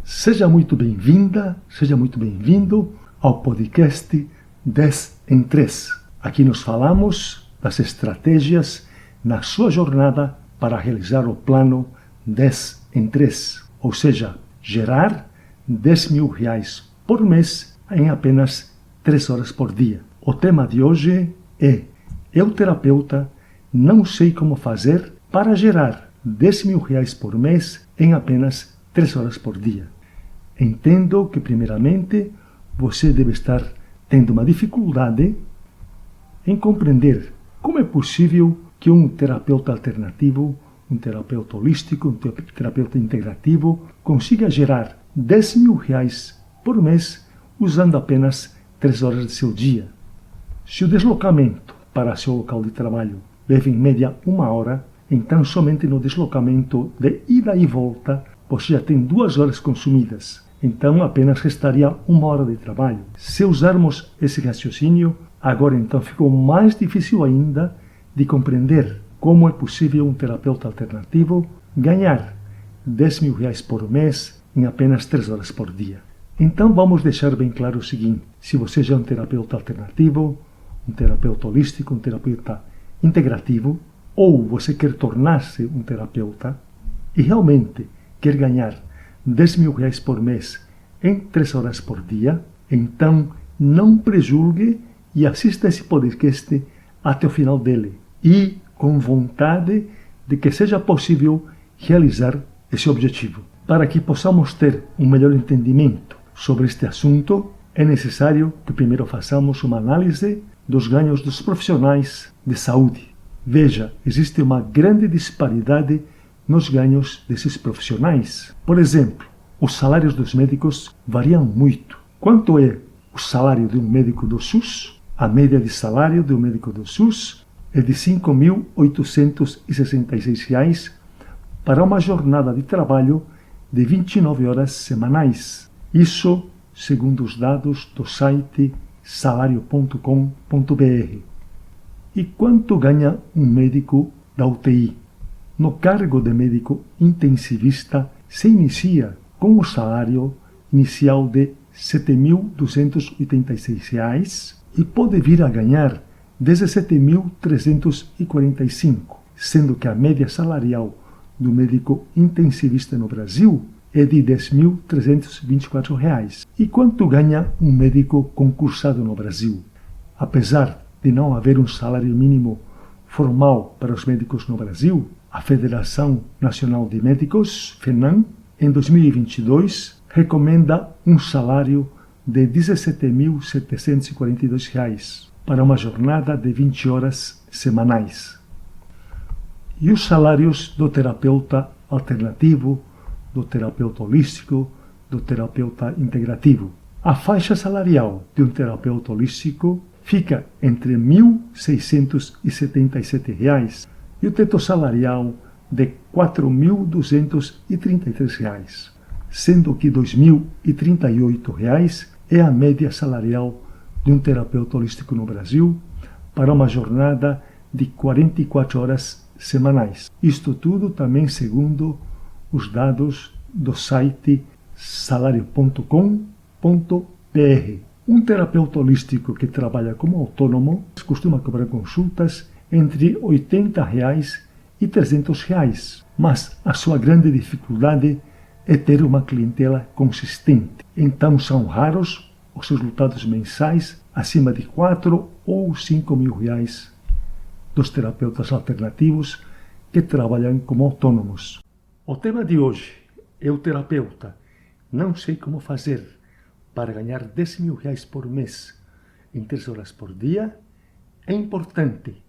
Seja muito bem-vinda, seja muito bem-vindo ao podcast 10 em 3. Aqui nos falamos das estratégias na sua jornada para realizar o plano 10 em 3, ou seja, gerar R$10.000 por mês em apenas 3 horas por dia. O tema de hoje é: eu, terapeuta, não sei como fazer para gerar R$10.000 por mês em apenas 3 horas por dia. Entendo que, primeiramente, você deve estar tendo uma dificuldade em compreender como é possível que um terapeuta alternativo, um terapeuta holístico, um terapeuta integrativo, consiga gerar R$10.000 por mês usando apenas 3 horas de seu dia. Se o deslocamento para seu local de trabalho leva em média 1 hora, então somente no deslocamento de ida e volta você já tem 2 horas consumidas. Então apenas restaria 1 hora de trabalho. Se usarmos esse raciocínio, agora então ficou mais difícil ainda de compreender como é possível um terapeuta alternativo ganhar R$10.000 por mês em apenas 3 horas por dia. Então vamos deixar bem claro o seguinte: se você já é um terapeuta alternativo, um terapeuta holístico, um terapeuta integrativo, ou você quer tornar-se um terapeuta e realmente quer ganhar R$10.000 por mês em 3 horas por dia, então não prejulgue e assista esse podcast até o final dele. E com vontade de que seja possível realizar esse objetivo. Para que possamos ter um melhor entendimento sobre este assunto, é necessário que primeiro façamos uma análise dos ganhos dos profissionais de saúde. Veja, existe uma grande disparidade nos ganhos desses profissionais. Por exemplo, os salários dos médicos variam muito. Quanto é o salário de um médico do SUS? A média de salário de um médico do SUS é de R$5.866 para uma jornada de trabalho de 29 horas semanais. Isso segundo os dados do site salario.com.br. E quanto ganha um médico da UTI? No cargo de médico intensivista se inicia com o salário inicial de R$7.286 e pode vir a ganhar R$17.345, sendo que a média salarial do médico intensivista no Brasil é de R$10.324. E quanto ganha um médico concursado no Brasil? Apesar de não haver um salário mínimo formal para os médicos no Brasil, a Federação Nacional de Médicos, FENAM, em 2022, recomenda um salário de R$17.742 para uma jornada de 20 horas semanais. E os salários do terapeuta alternativo, do terapeuta holístico, do terapeuta integrativo? A faixa salarial de um terapeuta holístico fica entre R$1.677 e o teto salarial de R$4.233, sendo que R$2.038 é a média salarial de um terapeuta holístico no Brasil para uma jornada de 44 horas semanais. Isto tudo também segundo os dados do site salario.com.br. Um terapeuta holístico que trabalha como autônomo costuma cobrar consultas entre R$80 e R$300, mas a sua grande dificuldade é ter uma clientela consistente. Então são raros os resultados mensais acima de R$4 ou R$5.000 dos terapeutas alternativos que trabalham como autônomos. O tema de hoje é: o terapeuta não sei como fazer para ganhar R$10.000 por mês em 3 horas por dia. É importante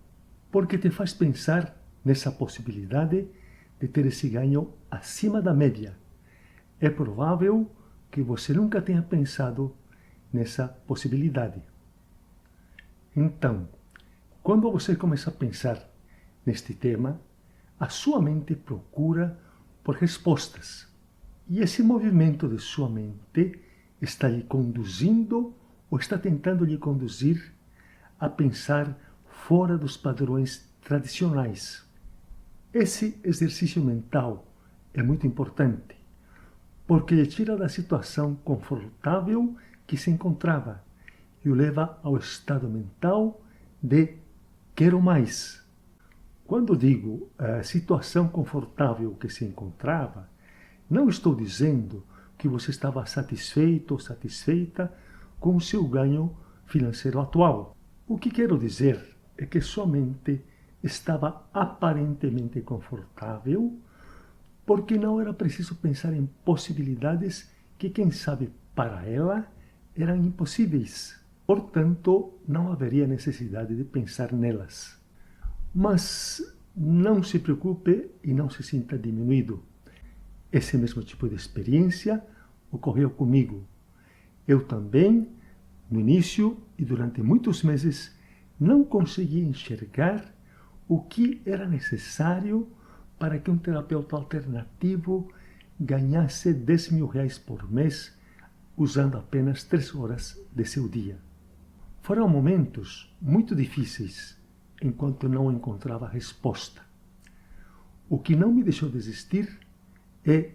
porque te faz pensar nessa possibilidade de ter esse ganho acima da média. É provável que você nunca tenha pensado nessa possibilidade. Então, quando você começa a pensar neste tema, a sua mente procura por respostas. E esse movimento de sua mente está lhe conduzindo ou está tentando lhe conduzir a pensar fora dos padrões tradicionais. Esse exercício mental é muito importante, porque lhe tira da situação confortável que se encontrava e o leva ao estado mental de quero mais. Quando digo a situação confortável que se encontrava, não estou dizendo que você estava satisfeito ou satisfeita com o seu ganho financeiro atual. O que quero dizer é que sua mente estava aparentemente confortável porque não era preciso pensar em possibilidades que, quem sabe, para ela eram impossíveis. Portanto, não haveria necessidade de pensar nelas. Mas não se preocupe e não se sinta diminuído. Esse mesmo tipo de experiência ocorreu comigo. Eu também, no início e durante muitos meses, não conseguia enxergar o que era necessário para que um terapeuta alternativo ganhasse 10 mil reais por mês usando apenas 3 horas de seu dia. Foram momentos muito difíceis enquanto não encontrava resposta. O que não me deixou desistir é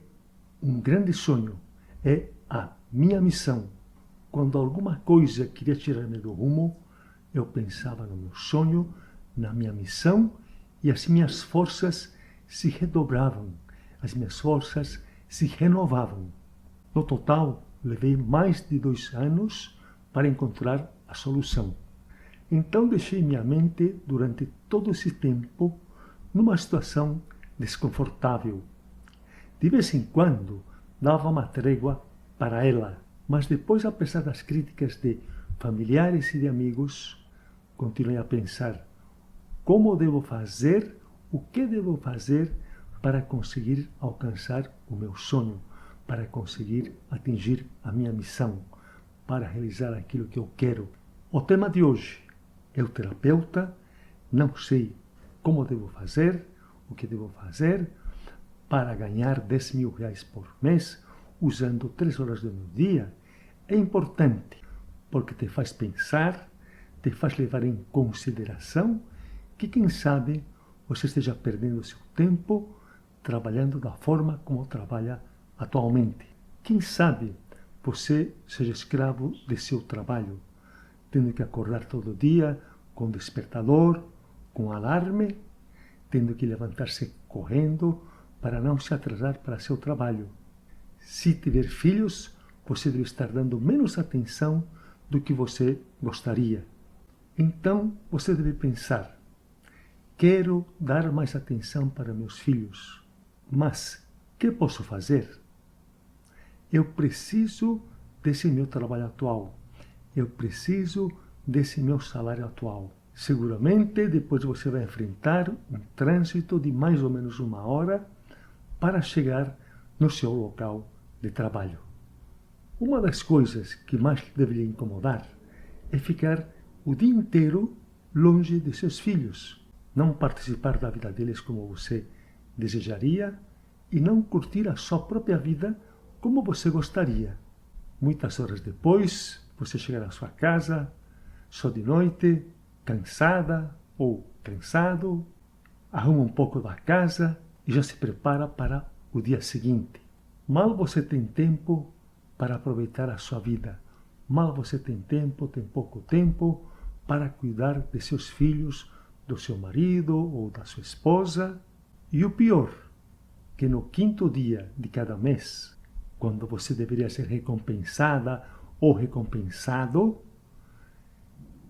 um grande sonho, é a minha missão. Quando alguma coisa queria tirar-me do rumo, eu pensava no meu sonho, na minha missão, e as minhas forças se redobravam, as minhas forças se renovavam. No total, levei mais de 2 anos para encontrar a solução. Então deixei minha mente, durante todo esse tempo, numa situação desconfortável. De vez em quando, dava uma trégua para ela, mas depois, apesar das críticas de familiares e de amigos, continuei a pensar como devo fazer, o que devo fazer para conseguir alcançar o meu sonho, para conseguir atingir a minha missão, para realizar aquilo que eu quero. O tema de hoje, eu terapeuta, não sei como devo fazer, o que devo fazer para ganhar 10 mil reais por mês, usando 3 horas do meu dia, é importante, porque te faz pensar, te faz levar em consideração que, quem sabe, você esteja perdendo seu tempo trabalhando da forma como trabalha atualmente. Quem sabe você seja escravo de seu trabalho, tendo que acordar todo dia com despertador, com alarme, tendo que levantar-se correndo para não se atrasar para seu trabalho. Se tiver filhos, você deve estar dando menos atenção do que você gostaria. Então, você deve pensar, quero dar mais atenção para meus filhos, mas o que posso fazer? Eu preciso desse meu trabalho atual. Eu preciso desse meu salário atual. Seguramente, depois você vai enfrentar um trânsito de mais ou menos 1 hora para chegar no seu local de trabalho. Uma das coisas que mais deve lhe incomodar é ficar o dia inteiro longe de seus filhos, não participar da vida deles como você desejaria e não curtir a sua própria vida como você gostaria. Muitas horas depois, você chega à sua casa, só de noite, cansada ou cansado, arruma um pouco da casa e já se prepara para o dia seguinte. Mal você tem tempo para aproveitar a sua vida. Mal você tem pouco tempo para cuidar de seus filhos, do seu marido ou da sua esposa. E o pior, que no 5º dia de cada mês, quando você deveria ser recompensada ou recompensado,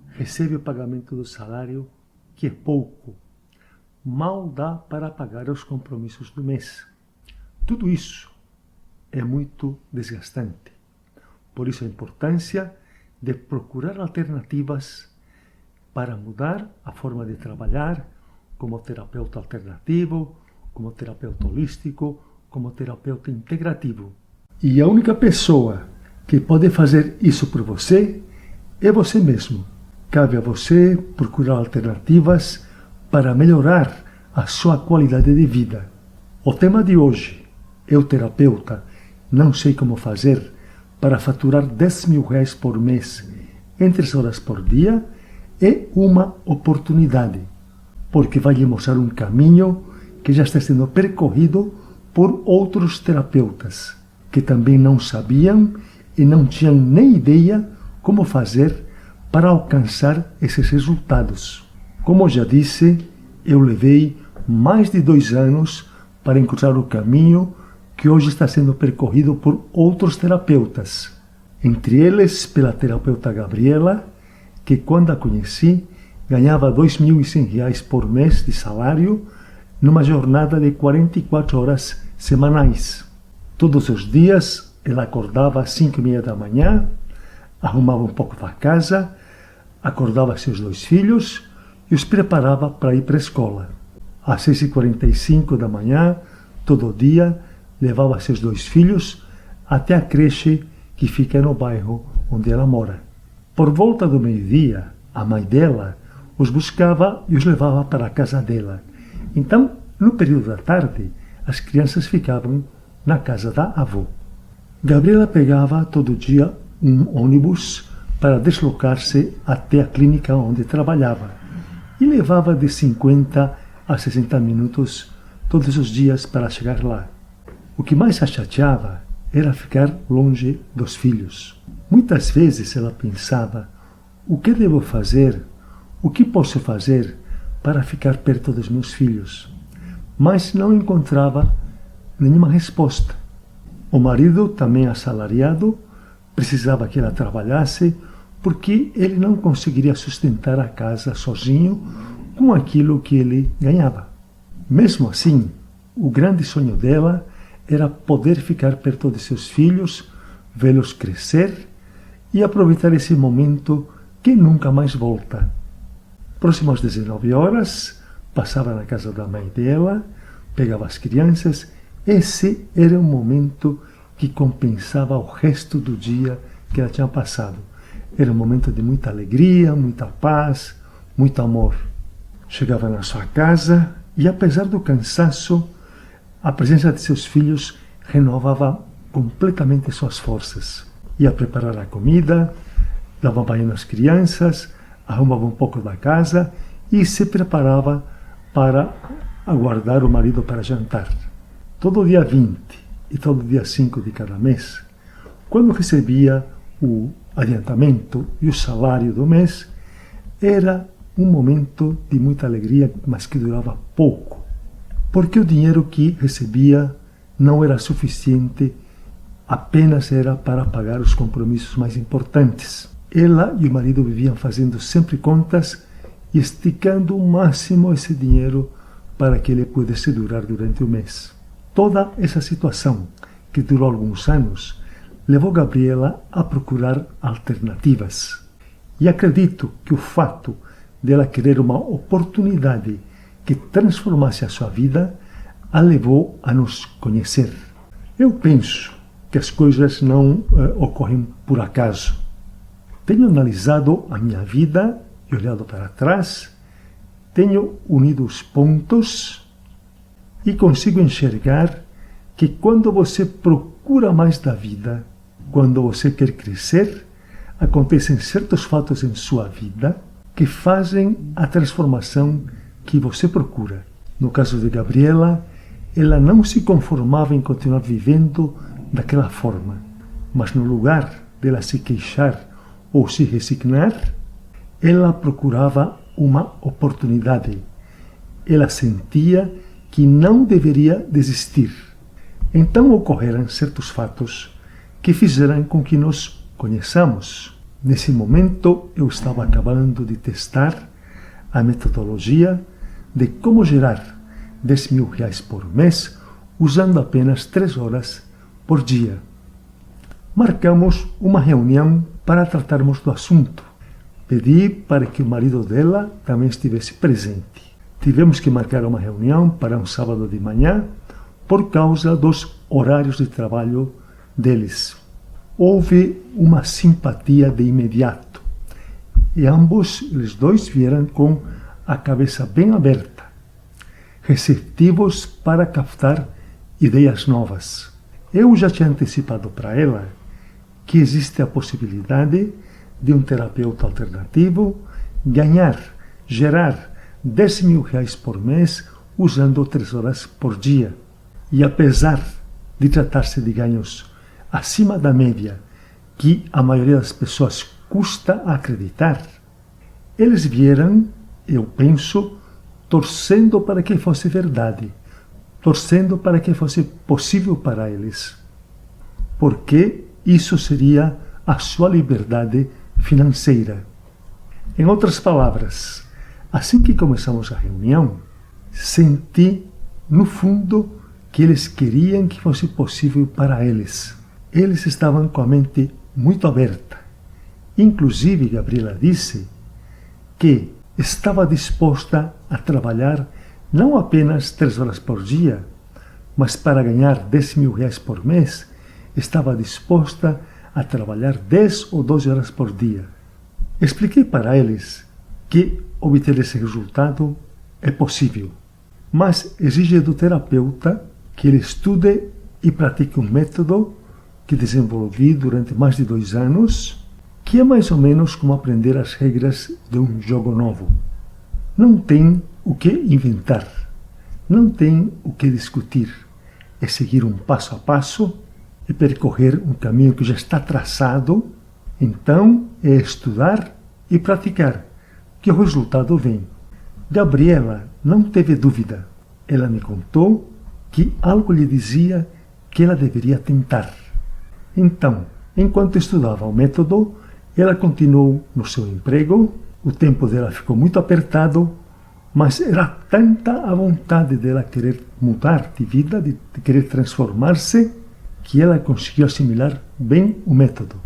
recebe o pagamento do salário, que é pouco. Mal dá para pagar os compromissos do mês. Tudo isso é muito desgastante. Por isso a importância de procurar alternativas para mudar a forma de trabalhar como terapeuta alternativo, como terapeuta holístico, como terapeuta integrativo. E a única pessoa que pode fazer isso por você é você mesmo. Cabe a você procurar alternativas para melhorar a sua qualidade de vida. O tema de hoje, eu terapeuta, não sei como fazer para faturar 10 mil reais por mês em 3 horas por dia, é uma oportunidade, porque vai lhe mostrar um caminho que já está sendo percorrido por outros terapeutas. que também não sabiam e não tinham nem ideia como fazer para alcançar esses resultados. Como já disse, eu levei mais de 2 anos para encontrar o caminho que hoje está sendo percorrido por outros terapeutas, entre eles pela terapeuta Gabriela, que quando a conheci ganhava R$ 2.100 por mês de salário numa jornada de 44 horas semanais. Todos os dias ela acordava às 5h30 da manhã, arrumava um pouco da casa, acordava seus 2 filhos e os preparava para ir para a escola. Às 6h45 da manhã, todo dia, levava seus 2 filhos até a creche que fica no bairro onde ela mora. Por volta do meio-dia, a mãe dela os buscava e os levava para a casa dela. Então, no período da tarde, as crianças ficavam na casa da avó. Gabriela pegava todo dia um ônibus para deslocar-se até a clínica onde trabalhava e levava de 50 a 60 minutos todos os dias para chegar lá. O que mais a chateava era ficar longe dos filhos. Muitas vezes ela pensava: o que devo fazer? O que posso fazer para ficar perto dos meus filhos? Mas não encontrava nenhuma resposta. O marido, também assalariado, precisava que ela trabalhasse porque ele não conseguiria sustentar a casa sozinho com aquilo que ele ganhava. Mesmo assim, o grande sonho dela era poder ficar perto de seus filhos, vê-los crescer e aproveitar esse momento que nunca mais volta. Próximo às 19 horas, passava na casa da mãe dela, pegava as crianças. Esse era um momento que compensava o resto do dia que ela tinha passado. Era um momento de muita alegria, muita paz, muito amor. Chegava na sua casa e, apesar do cansaço, a presença de seus filhos renovava completamente suas forças. Ia preparar a comida, dava banho nas crianças, arrumava um pouco da casa e se preparava para aguardar o marido para jantar. Todo dia 20 e todo dia 5 de cada mês, quando recebia o adiantamento e o salário do mês, era um momento de muita alegria, mas que durava pouco, porque o dinheiro que recebia não era suficiente, apenas era para pagar os compromissos mais importantes. Ela e o marido viviam fazendo sempre contas e esticando o máximo esse dinheiro para que ele pudesse durar durante o mês. Toda essa situação, que durou alguns anos, levou Gabriela a procurar alternativas. E acredito que o fato dela querer uma oportunidade que transformasse a sua vida a levou a nos conhecer. Eu penso que as coisas não ocorrem por acaso. Tenho analisado a minha vida e olhado para trás, tenho unido os pontos e consigo enxergar que quando você procura mais da vida, quando você quer crescer, acontecem certos fatos em sua vida que fazem a transformação que você procura. No caso de Gabriela, ela não se conformava em continuar vivendo daquela forma, mas no lugar dela se queixar ou se resignar, ela procurava uma oportunidade. Ela sentia que não deveria desistir. Então ocorreram certos fatos que fizeram com que nos conheçamos. Nesse momento, eu estava acabando de testar a metodologia de como gerar R$10.000 por mês usando apenas 3 horas por dia. Marcamos uma reunião para tratarmos do assunto. Pedi para que o marido dela também estivesse presente. Tivemos que marcar uma reunião para um sábado de manhã por causa dos horários de trabalho deles. Houve uma simpatia de imediato e ambos, eles dois, vieram com a cabeça bem aberta, receptivos para captar ideias novas. Eu já tinha antecipado para ela que existe a possibilidade de um terapeuta alternativo gerar R$10.000 por mês usando 3 horas por dia. E apesar de tratar-se de ganhos acima da média, que a maioria das pessoas custa acreditar, eles vieram, eu penso, torcendo para que fosse verdade, torcendo para que fosse possível para eles, porque isso seria a sua liberdade financeira. Em outras palavras, assim que começamos a reunião, senti no fundo que eles queriam que fosse possível para eles. Eles estavam com a mente muito aberta. Inclusive, Gabriela disse que estava disposta a trabalhar não apenas 3 horas por dia, mas para ganhar 10 mil reais por mês, estava disposta a trabalhar 10 ou 12 horas por dia. Expliquei para eles que obter esse resultado é possível, mas exige do terapeuta que ele estude e pratique um método que desenvolvi durante mais de 2 anos, que é mais ou menos como aprender as regras de um jogo novo. Não tem o que inventar, não tem o que discutir. É seguir um passo a passo e percorrer um caminho que já está traçado. Então, é estudar e praticar, que o resultado vem. Gabriela não teve dúvida. Ela me contou que algo lhe dizia que ela deveria tentar. Então, enquanto estudava o método, ela continuou no seu emprego. O tempo dela ficou muito apertado, mas era tanta a vontade dela querer mudar de vida, de querer transformar-se, que ela conseguiu assimilar bem o método.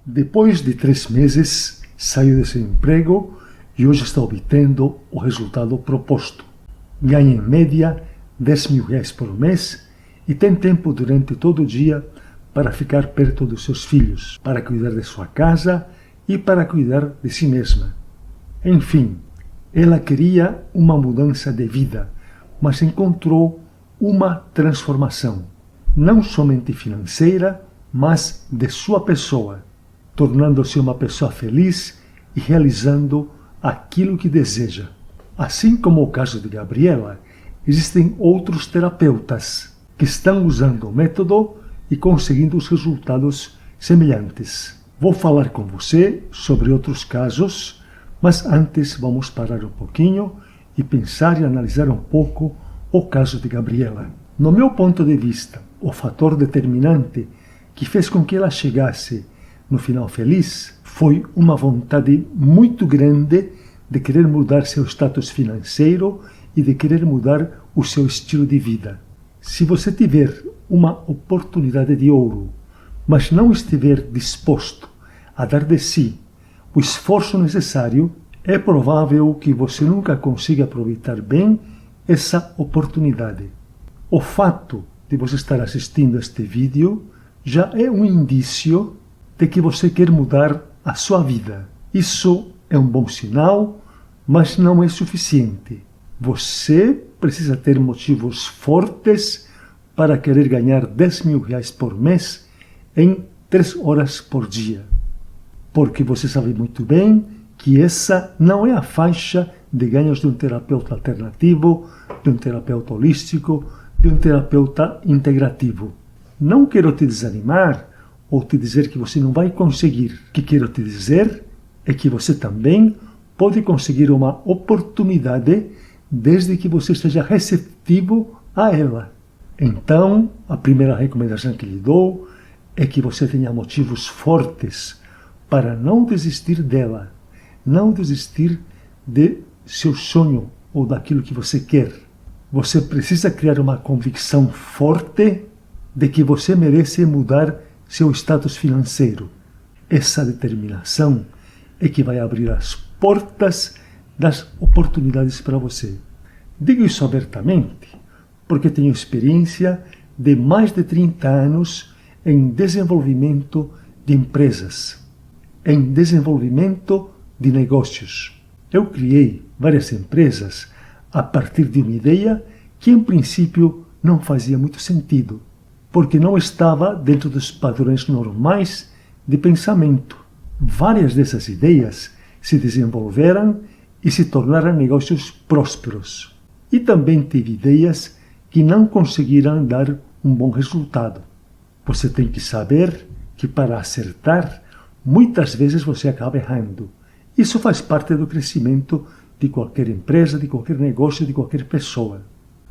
Depois de 3 meses, saiu desse emprego e hoje está obtendo o resultado proposto. Ganha em média 10 mil reais por mês e tem tempo durante todo o dia para ficar perto dos seus filhos, para cuidar de sua casa e para cuidar de si mesma. Enfim, ela queria uma mudança de vida, mas encontrou uma transformação, não somente financeira, mas de sua pessoa, tornando-se uma pessoa feliz e realizando aquilo que deseja. Assim como o caso de Gabriela, existem outros terapeutas que estão usando o método e conseguindo os resultados semelhantes. Vou falar com você sobre outros casos, mas antes vamos parar um pouquinho e pensar e analisar um pouco o caso de Gabriela. No meu ponto de vista, o fator determinante que fez com que ela chegasse no final feliz foi uma vontade muito grande de querer mudar seu status financeiro e de querer mudar o seu estilo de vida. Se você tiver uma oportunidade de ouro, mas não estiver disposto a dar de si o esforço necessário, é provável que você nunca consiga aproveitar bem essa oportunidade. O fato de você estar assistindo este vídeo já é um indício de que você quer mudar a sua vida. Isso é um bom sinal, mas não é suficiente. Você precisa ter motivos fortes para querer ganhar 10 mil reais por mês em 3 horas por dia. Porque você sabe muito bem que essa não é a faixa de ganhos de um terapeuta alternativo, de um terapeuta holístico, de um terapeuta integrativo. Não quero te desanimar ou te dizer que você não vai conseguir. O que quero te dizer é que você também pode conseguir uma oportunidade desde que você esteja receptivo a ela. Então, a primeira recomendação que lhe dou é que você tenha motivos fortes para não desistir dela, não desistir de seu sonho ou daquilo que você quer. Você precisa criar uma convicção forte de que você merece mudar seu status financeiro. Essa determinação é que vai abrir as portas das oportunidades para você. Digo isso abertamente porque tenho experiência de mais de 30 anos em desenvolvimento de empresas, em desenvolvimento de negócios. Eu criei várias empresas a partir de uma ideia que, em princípio, não fazia muito sentido, porque não estava dentro dos padrões normais de pensamento. Várias dessas ideias se desenvolveram e se tornaram negócios prósperos. E também tive ideias que não conseguiram dar um bom resultado. Você tem que saber que para acertar, muitas vezes você acaba errando. Isso faz parte do crescimento de qualquer empresa, de qualquer negócio, de qualquer pessoa.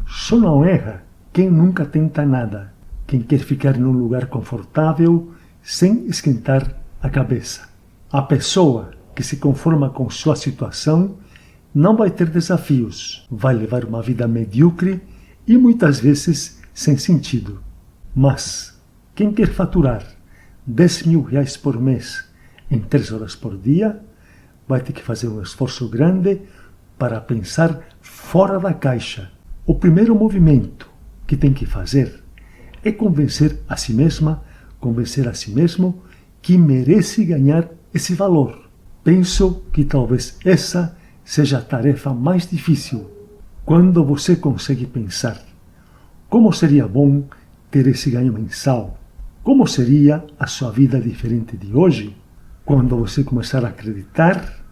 Só não erra quem nunca tenta nada, quem quer ficar num lugar confortável sem esquentar a cabeça. A pessoa que se conforma com sua situação não vai ter desafios, vai levar uma vida medíocre e muitas vezes sem sentido. Mas quem quer faturar 10 mil reais por mês em 3 horas por dia, vai ter que fazer um esforço grande para pensar fora da caixa. O primeiro movimento que tem que fazer é convencer a si mesma, convencer a si mesmo que merece ganhar esse valor. Penso que talvez essa seja a tarefa mais difícil. Quando você consegue pensar como seria bom ter esse ganho mensal, como seria a sua vida diferente de hoje, quando você começar a acreditar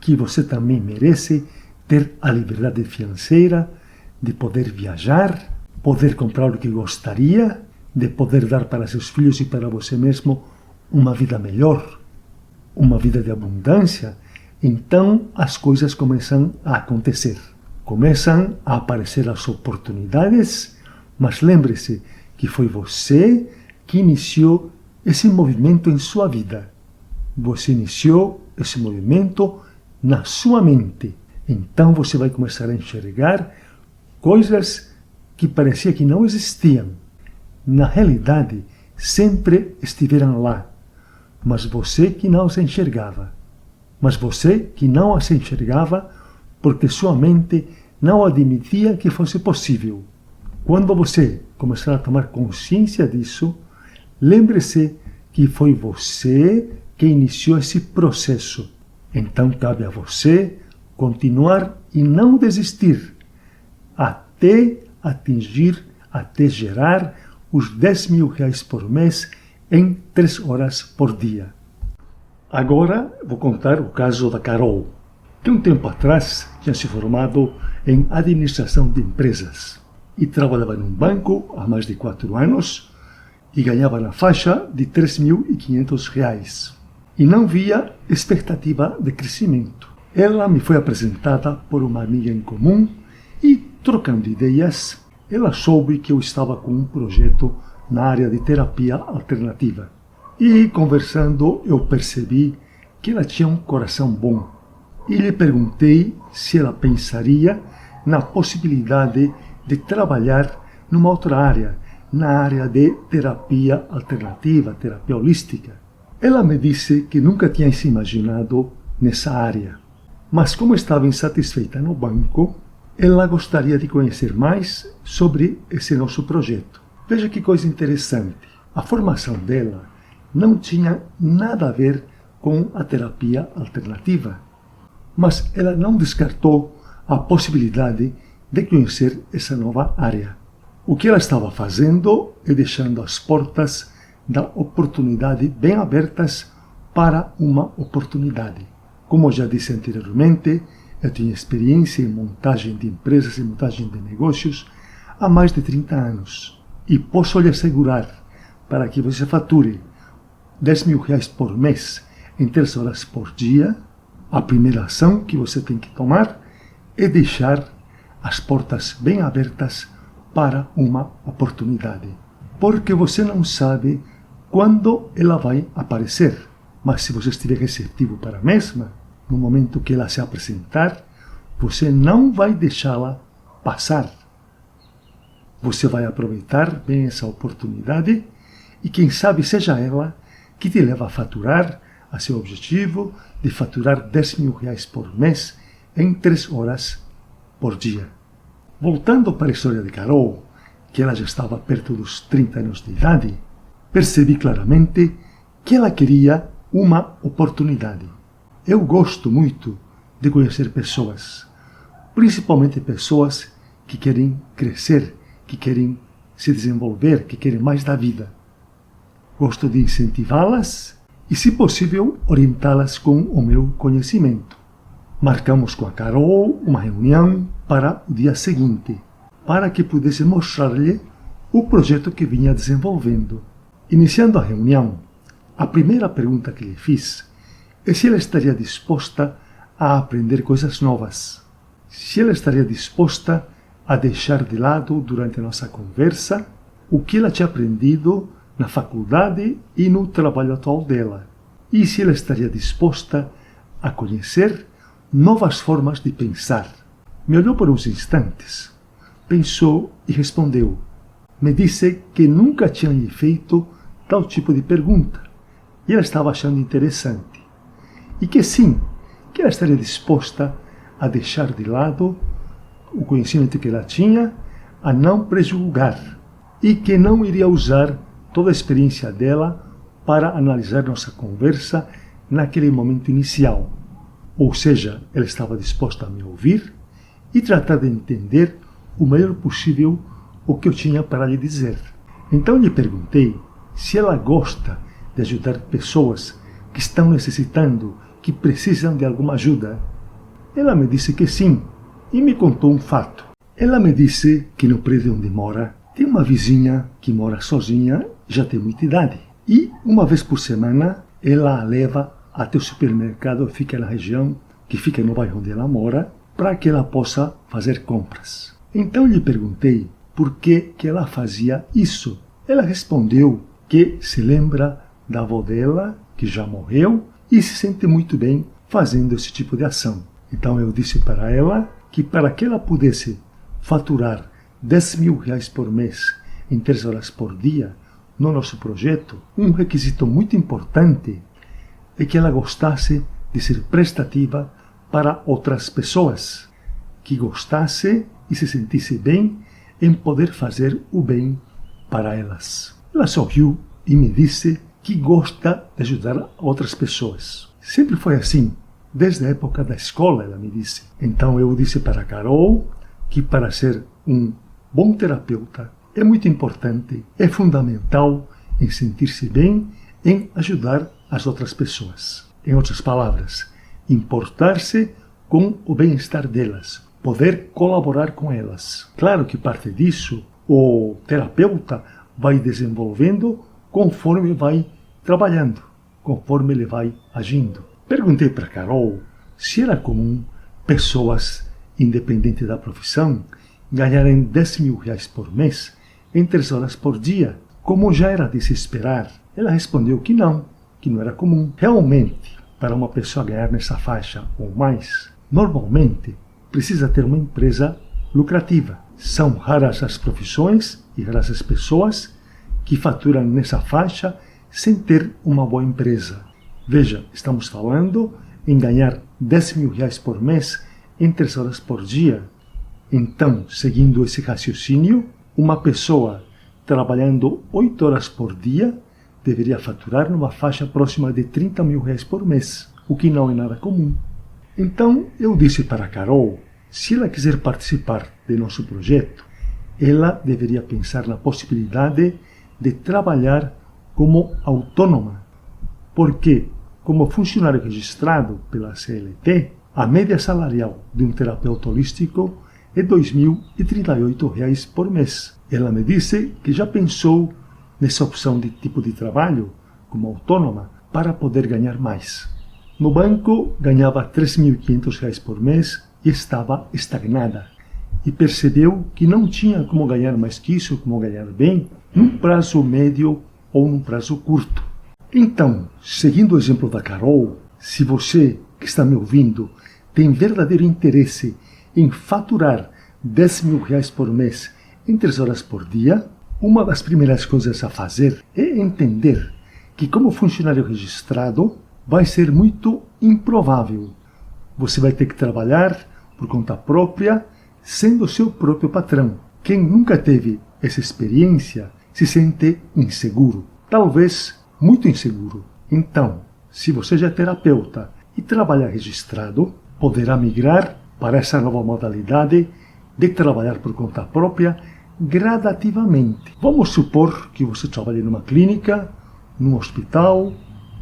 que você também merece ter a liberdade financeira de poder viajar, poder comprar o que gostaria, de poder dar para seus filhos e para você mesmo uma vida melhor, uma vida de abundância, então as coisas começam a acontecer. Começam a aparecer as oportunidades, mas lembre-se que foi você que iniciou esse movimento em sua vida. Você iniciou esse movimento na sua mente. Então você vai começar a enxergar coisas que parecia que não existiam. Na realidade, sempre estiveram lá, mas você que não as enxergava. Mas você que não as enxergava porque sua mente não admitia que fosse possível. Quando você começar a tomar consciência disso, lembre-se que foi você que iniciou esse processo. Então cabe a você continuar e não desistir até atingir, até gerar os 10 mil reais por mês em 3 horas por dia. Agora vou contar o caso da Carol, que um tempo atrás tinha se formado em administração de empresas e trabalhava num banco há mais de 4 anos e ganhava na faixa de 3.500 reais. E não via expectativa de crescimento. Ela me foi apresentada por uma amiga em comum e, trocando ideias, ela soube que eu estava com um projeto na área de terapia alternativa. E, conversando, eu percebi que ela tinha um coração bom. E lhe perguntei se ela pensaria na possibilidade de trabalhar numa outra área, na área de terapia alternativa, terapia holística. Ela me disse que nunca tinha se imaginado nessa área, mas como estava insatisfeita no banco, ela gostaria de conhecer mais sobre esse nosso projeto. Veja que coisa interessante. A formação dela não tinha nada a ver com a terapia alternativa, mas ela não descartou a possibilidade de conhecer essa nova área. O que ela estava fazendo é deixando as portas da oportunidade bem abertas para uma oportunidade. Como já disse anteriormente, eu tenho experiência em montagem de empresas e montagem de negócios há mais de 30 anos. E posso lhe assegurar, para que você fature 10 mil reais por mês em 3 horas por dia, a primeira ação que você tem que tomar é deixar as portas bem abertas para uma oportunidade. Porque você não sabe quando ela vai aparecer. Mas se você estiver receptivo para a mesma, no momento que ela se apresentar, você não vai deixá-la passar. Você vai aproveitar bem essa oportunidade e quem sabe seja ela que te leva a faturar a seu objetivo de faturar 10 mil reais por mês em 3 horas por dia. Voltando para a história de Carol, que ela já estava perto dos 30 anos de idade, percebi claramente que ela queria uma oportunidade. Eu gosto muito de conhecer pessoas, principalmente pessoas que querem crescer, que querem se desenvolver, que querem mais da vida. Gosto de incentivá-las e, se possível, orientá-las com o meu conhecimento. Marcamos com a Carol uma reunião para o dia seguinte, para que pudesse mostrar-lhe o projeto que vinha desenvolvendo. Iniciando a reunião, a primeira pergunta que lhe fiz é se ela estaria disposta a aprender coisas novas, se ela estaria disposta a deixar de lado durante a nossa conversa o que ela tinha aprendido na faculdade e no trabalho atual dela, e se ela estaria disposta a conhecer novas formas de pensar. Me olhou por uns instantes, pensou e respondeu. Me disse que nunca tinha lhe feito tal tipo de pergunta, e ela estava achando interessante. E que sim, que ela estaria disposta a deixar de lado o conhecimento que ela tinha, a não prejulgar, e que não iria usar toda a experiência dela para analisar nossa conversa naquele momento inicial. Ou seja, ela estava disposta a me ouvir e tratar de entender o melhor possível o que eu tinha para lhe dizer. Então lhe perguntei se ela gosta de ajudar pessoas que estão necessitando, que precisam de alguma ajuda. Ela me disse que sim, e me contou um fato. Ela me disse que no prédio onde mora tem uma vizinha que mora sozinha, já tem muita idade. E uma vez por semana ela a leva até o supermercado que fica na região, que fica no bairro onde ela mora, para que ela possa fazer compras. Então lhe perguntei por que ela fazia isso. Ela respondeu que se lembra da avó dela, que já morreu, e se sente muito bem fazendo esse tipo de ação. Então eu disse para ela que para que ela pudesse faturar 10 mil reais por mês em 3 horas por dia no nosso projeto, um requisito muito importante é que ela gostasse de ser prestativa para outras pessoas, que gostasse e se sentisse bem em poder fazer o bem para elas. Ela sorriu e me disse que gosta de ajudar outras pessoas. Sempre foi assim, desde a época da escola, ela me disse. Então eu disse para a Carol que para ser um bom terapeuta é muito importante, é fundamental em sentir-se bem, em ajudar as outras pessoas. Em outras palavras, importar-se com o bem-estar delas, poder colaborar com elas. Claro que parte disso o terapeuta vai desenvolvendo conforme vai trabalhando, conforme ele vai agindo. Perguntei para Carol se era comum pessoas, independente da profissão, ganharem 10 mil reais por mês em 3 horas por dia, como já era de se esperar. Ela respondeu que não era comum. Realmente, para uma pessoa ganhar nessa faixa ou mais, normalmente precisa ter uma empresa lucrativa. São raras as profissões e raras as pessoas que faturam nessa faixa sem ter uma boa empresa. Veja, estamos falando em ganhar 10 mil reais por mês em 3 horas por dia. Então, seguindo esse raciocínio, uma pessoa trabalhando 8 horas por dia deveria faturar numa faixa próxima de 30 mil reais por mês, o que não é nada comum. Então, eu disse para a Carol, se ela quiser participar de nosso projeto, ela deveria pensar na possibilidade de trabalhar como autônoma, porque, como funcionário registrado pela CLT, a média salarial de um terapeuta holístico é R$ 2.038 por mês. Ela me disse que já pensou nessa opção de tipo de trabalho, como autônoma, para poder ganhar mais. No banco, ganhava R$ 3.500 por mês e estava estagnada. E percebeu que não tinha como ganhar mais que isso, como ganhar bem, num prazo médio ou num prazo curto. Então, seguindo o exemplo da Carol, se você que está me ouvindo tem verdadeiro interesse em faturar 10 mil reais por mês em 3 horas por dia, uma das primeiras coisas a fazer é entender que, como funcionário registrado, vai ser muito improvável. Você vai ter que trabalhar por conta própria, sendo seu próprio patrão. Quem nunca teve essa experiência se sente inseguro, talvez muito inseguro. Então, se você já é terapeuta e trabalha registrado, poderá migrar para essa nova modalidade de trabalhar por conta própria gradativamente. Vamos supor que você trabalhe numa clínica, num hospital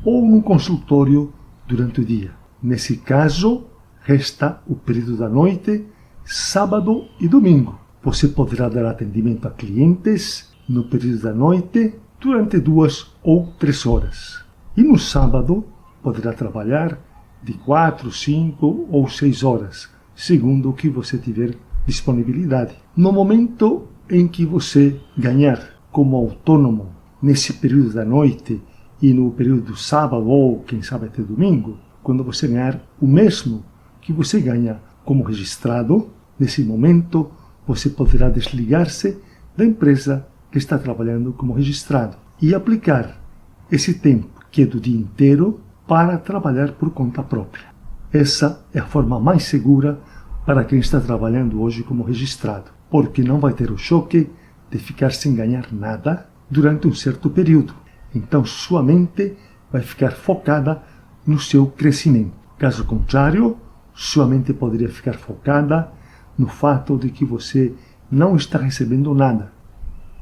ou num consultório durante o dia. Nesse caso, resta o período da noite, sábado e domingo. Você poderá dar atendimento a clientes no período da noite durante 2 ou 3 horas. E no sábado poderá trabalhar de 4, 5 ou 6 horas, segundo o que você tiver disponibilidade. No momento em que você ganhar como autônomo, nesse período da noite e no período do sábado ou quem sabe até domingo, quando você ganhar o mesmo que você ganha como registrado, nesse momento você poderá desligar-se da empresa que está trabalhando como registrado e aplicar esse tempo, que é do dia inteiro, para trabalhar por conta própria. Essa é a forma mais segura para quem está trabalhando hoje como registrado, porque não vai ter o choque de ficar sem ganhar nada durante um certo período. Então sua mente vai ficar focada no seu crescimento. Caso contrário, sua mente poderia ficar focada no fato de que você não está recebendo nada.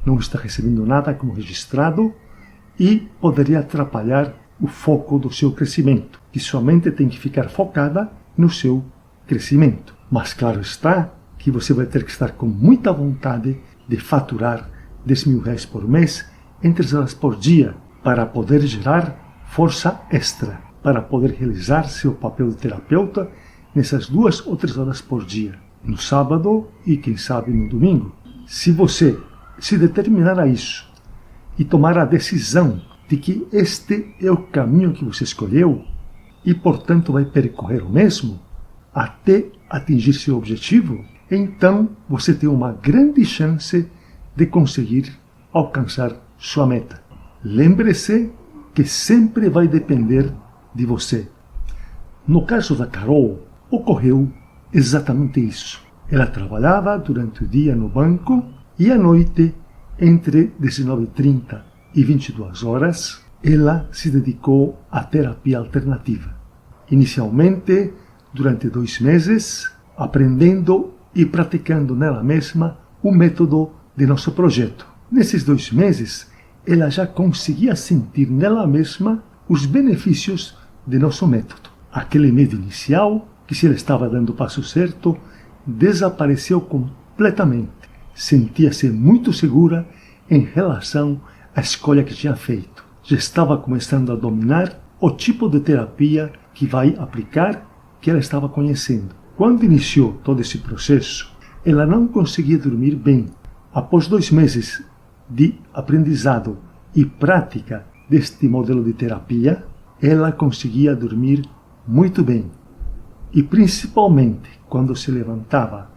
Não está recebendo nada como registrado e poderia atrapalhar o foco do seu crescimento, que sua mente tem que ficar focada no seu crescimento. Mas claro está que você vai ter que estar com muita vontade de faturar 10 mil reais por mês em 3 horas por dia, para poder gerar força extra, para poder realizar seu papel de terapeuta nessas 2 ou 3 horas por dia, no sábado e quem sabe no domingo. Se você se determinar a isso e tomar a decisão de que este é o caminho que você escolheu e, portanto, vai percorrer o mesmo até atingir seu objetivo, então você tem uma grande chance de conseguir alcançar sua meta. Lembre-se que sempre vai depender de você. No caso da Carol, ocorreu exatamente isso. Ela trabalhava durante o dia no banco e à noite, entre 19h30 e 22 horas, ela se dedicou à terapia alternativa. Inicialmente, durante 2 meses, aprendendo e praticando nela mesma o método de nosso projeto. Nesses 2 meses, ela já conseguia sentir nela mesma os benefícios de nosso método. Aquele medo inicial, que se ela estava dando o passo certo, desapareceu completamente. Sentia-se muito segura em relação à escolha que tinha feito. Já estava começando a dominar o tipo de terapia que vai aplicar, que ela estava conhecendo. Quando iniciou todo esse processo, ela não conseguia dormir bem. Após 2 meses de aprendizado e prática deste modelo de terapia, ela conseguia dormir muito bem. E principalmente quando se levantava,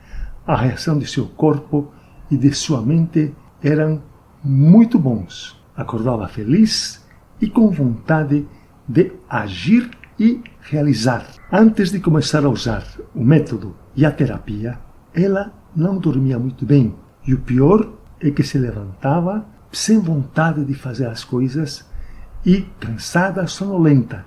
a reação de seu corpo e de sua mente eram muito bons. Acordava feliz e com vontade de agir e realizar. Antes de começar a usar o método e a terapia, ela não dormia muito bem. E o pior é que se levantava sem vontade de fazer as coisas e cansada, sonolenta.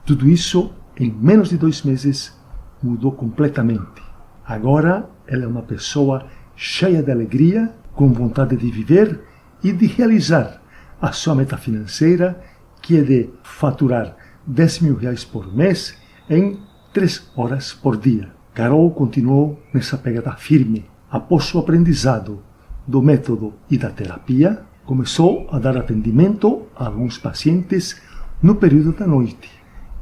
Tudo isso, em menos de 2 meses, mudou completamente. Agora, ela é uma pessoa cheia de alegria, com vontade de viver e de realizar a sua meta financeira, que é de faturar 10 mil reais por mês em 3 horas por dia. Carol continuou nessa pegada firme. Após o aprendizado do método e da terapia, começou a dar atendimento a alguns pacientes no período da noite.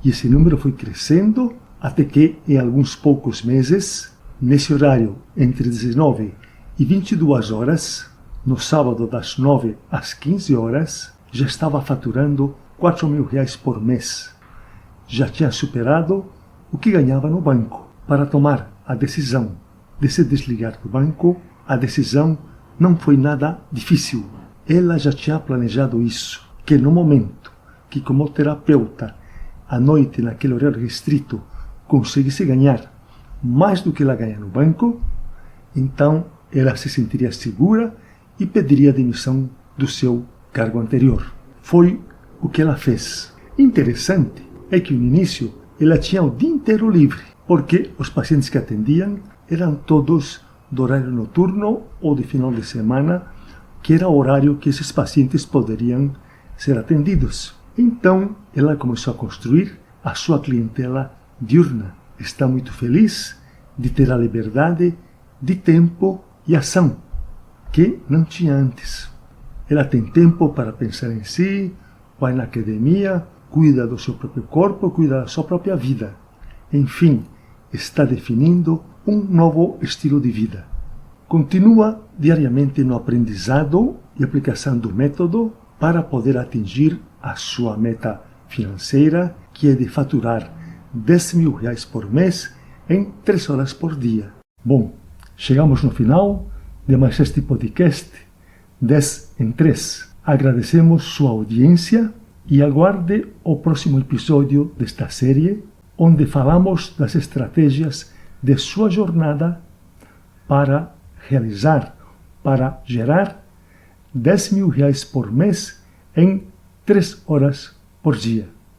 E esse número foi crescendo até que, em alguns poucos meses, nesse horário entre 19 e 22 horas, no sábado das 9 às 15 horas, já estava faturando 4 mil reais por mês. Já tinha superado o que ganhava no banco. Para tomar a decisão de se desligar do banco, a decisão não foi nada difícil. Ela já tinha planejado isso, que no momento que, como terapeuta, à noite, naquele horário restrito, conseguisse ganhar mais do que ela ganha no banco, então ela se sentiria segura e pediria demissão do seu cargo anterior. Foi o que ela fez. Interessante é que no início ela tinha o dia inteiro livre, porque os pacientes que atendiam eram todos do horário noturno ou de final de semana, que era o horário que esses pacientes poderiam ser atendidos. Então ela começou a construir a sua clientela diurna. Está muito feliz de ter a liberdade de tempo e ação que não tinha antes. Ela tem tempo para pensar em si, vai na academia, cuida do seu próprio corpo, cuida da sua própria vida. Enfim, está definindo um novo estilo de vida. Continua diariamente no aprendizado e aplicação do método para poder atingir a sua meta financeira, que é de faturar R$10.000 por mês em 3 horas por dia. Bom, chegamos no final de mais este podcast 10 em 3. Agradecemos sua audiência e aguarde o próximo episódio desta série, onde falamos das estratégias de sua jornada para gerar R$10.000 por mês em 3 horas por dia.